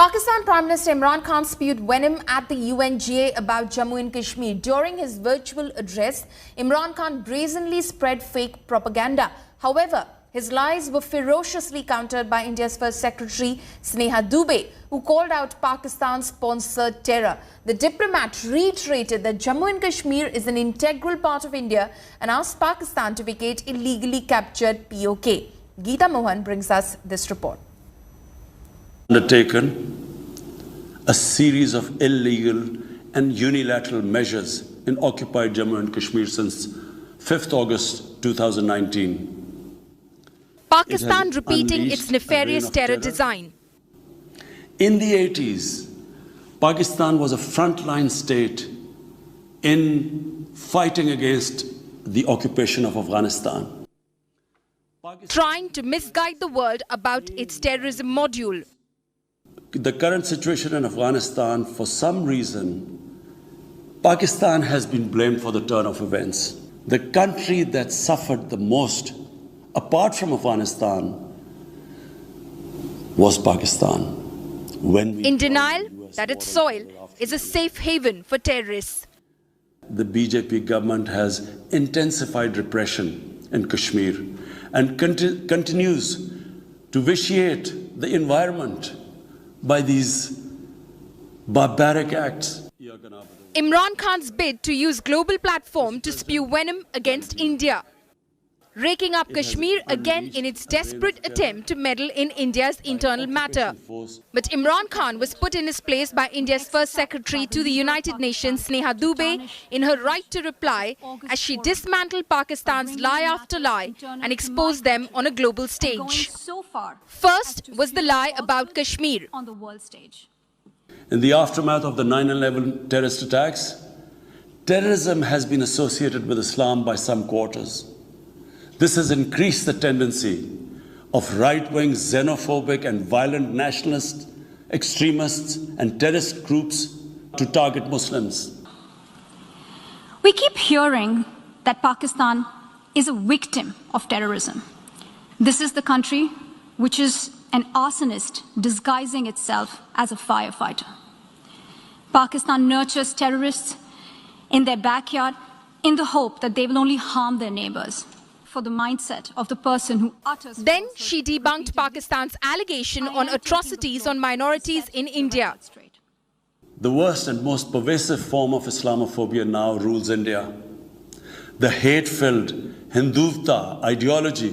Pakistan Prime Minister Imran Khan spewed venom at the UNGA about Jammu and Kashmir. During his virtual address, Imran Khan brazenly spread fake propaganda. However, his lies were ferociously countered by India's First Secretary Sneha Dubey, who called out Pakistan-sponsored terror. The diplomat reiterated that Jammu and Kashmir is an integral part of India and asked Pakistan to vacate illegally captured POK. Geeta Mohan brings us this report. Undertaken a series of illegal and unilateral measures in occupied Jammu and Kashmir since 5th August 2019. Pakistan repeating its nefarious terror design. In the 80s, Pakistan was a frontline state in fighting against the occupation of Afghanistan, trying to misguide the world about its terrorism module. The current situation in Afghanistan, for some reason, Pakistan has been blamed for the turn of events. The country that suffered the most, apart from Afghanistan, was Pakistan. In denial that its soil is a safe haven for terrorists. The BJP government has intensified repression in Kashmir and continues to vitiate the environment by these barbaric acts. Imran Khan's bid to use global platform to spew venom against India, raking up Kashmir again in its desperate attempt to meddle in India's internal matter. But Imran Khan was put in his place by India's First Secretary to the United Nations, Sneha Dubey, in her right to reply as she dismantled Pakistan's lie after lie and exposed them on a global stage. First was the lie about Kashmir. In the aftermath of the 9/11 terrorist attacks, terrorism has been associated with Islam by some quarters. This has increased the tendency of right-wing, xenophobic and violent nationalist, extremists and terrorist groups to target Muslims. We keep hearing that Pakistan is a victim of terrorism. This is the country which is an arsonist disguising itself as a firefighter. Pakistan nurtures terrorists in their backyard in the hope that they will only harm their neighbors. For the mindset of the person who utters... Then she debunked Pakistan's allegation on atrocities on minorities in India. The worst and most pervasive form of Islamophobia now rules India. The hate-filled Hindutva ideology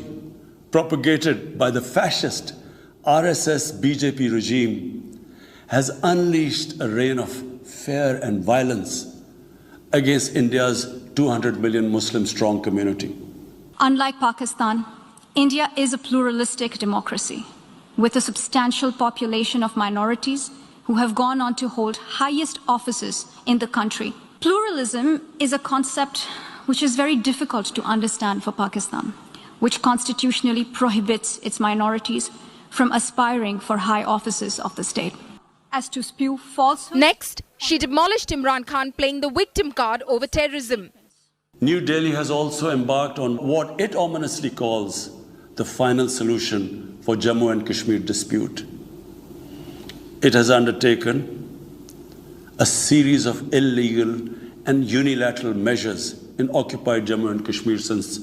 propagated by the fascist RSS BJP regime has unleashed a reign of fear and violence against India's 200 million Muslim-strong community. Unlike Pakistan, India is a pluralistic democracy with a substantial population of minorities who have gone on to hold highest offices in the country. Pluralism is a concept which is very difficult to understand for Pakistan, which constitutionally prohibits its minorities from aspiring for high offices of the state. As to spew falsehood... Next, she demolished Imran Khan playing the victim card over terrorism. New Delhi has also embarked on what it ominously calls the final solution for Jammu and Kashmir dispute. It has undertaken a series of illegal and unilateral measures in occupied Jammu and Kashmir since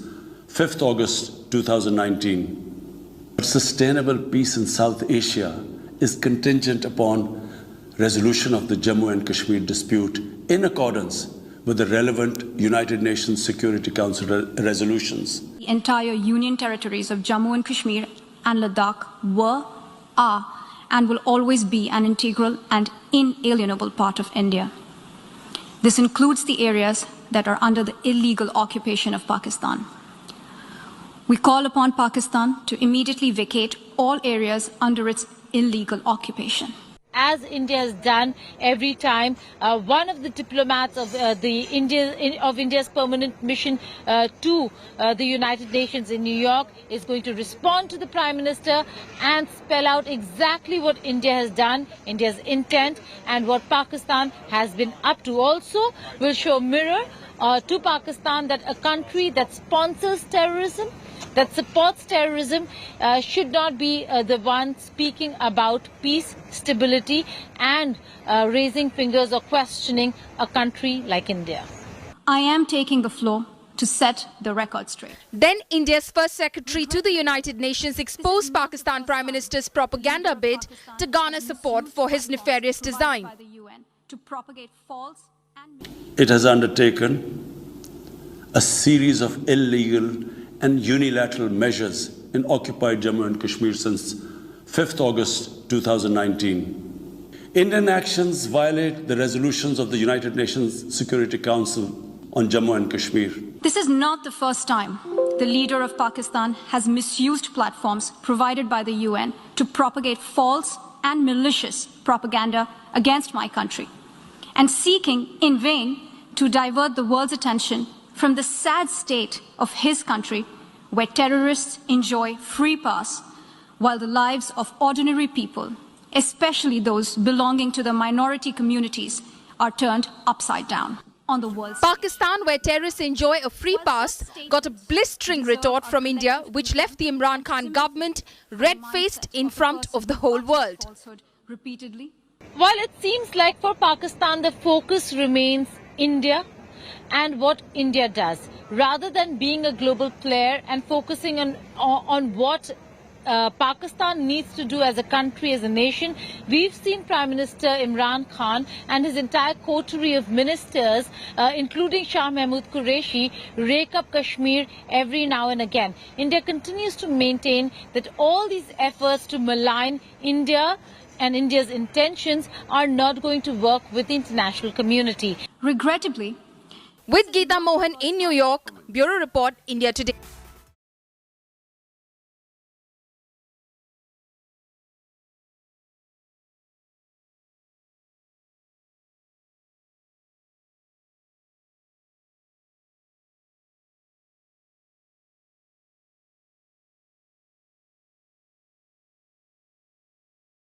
5th August 2019. Sustainable peace in South Asia is contingent upon resolution of the Jammu and Kashmir dispute in accordance with the relevant United Nations Security Council resolutions. The entire union territories of Jammu and Kashmir and Ladakh were, are, and will always be an integral and inalienable part of India. This includes the areas that are under the illegal occupation of Pakistan. We call upon Pakistan to immediately vacate all areas under its illegal occupation. As India has done every time, one of the diplomats of India's permanent mission to the United Nations in New York is going to respond to the Prime Minister and spell out exactly what India has done, India's intent, and what Pakistan has been up to. Also, will show mirror to Pakistan that a country that sponsors terrorism, that supports terrorism, should not be the one speaking about peace, stability, and raising fingers or questioning a country like India. I am taking the floor to set the record straight. Then India's first secretary to the United Nations exposed Pakistan Prime Minister's propaganda bid to garner support for his nefarious design. To propagate false and It has undertaken a series of illegal and unilateral measures in occupied Jammu and Kashmir since 5th August 2019. Indian actions violate the resolutions of the United Nations Security Council on Jammu and Kashmir. This is not the first time the leader of Pakistan has misused platforms provided by the UN to propagate false and malicious propaganda against my country, and seeking in vain to divert the world's attention from the sad state of his country, where terrorists enjoy free pass while the lives of ordinary people, especially those belonging to the minority communities, are turned upside down. On the world stage. Pakistan, where terrorists enjoy a free pass, got a blistering retort from India, which left the Imran Khan government red-faced in front of the whole world. Repeatedly. While it seems like for Pakistan the focus remains India and what India does, rather than being a global player and focusing on what Pakistan needs to do as a country, as a nation, we've seen Prime Minister Imran Khan and his entire coterie of ministers, including Shah Mahmood Qureshi, rake up Kashmir every now and again. India continues to maintain that all these efforts to malign India and India's intentions are not going to work with the international community. Regrettably, With Geeta Mohan in New York, Bureau Report, India Today.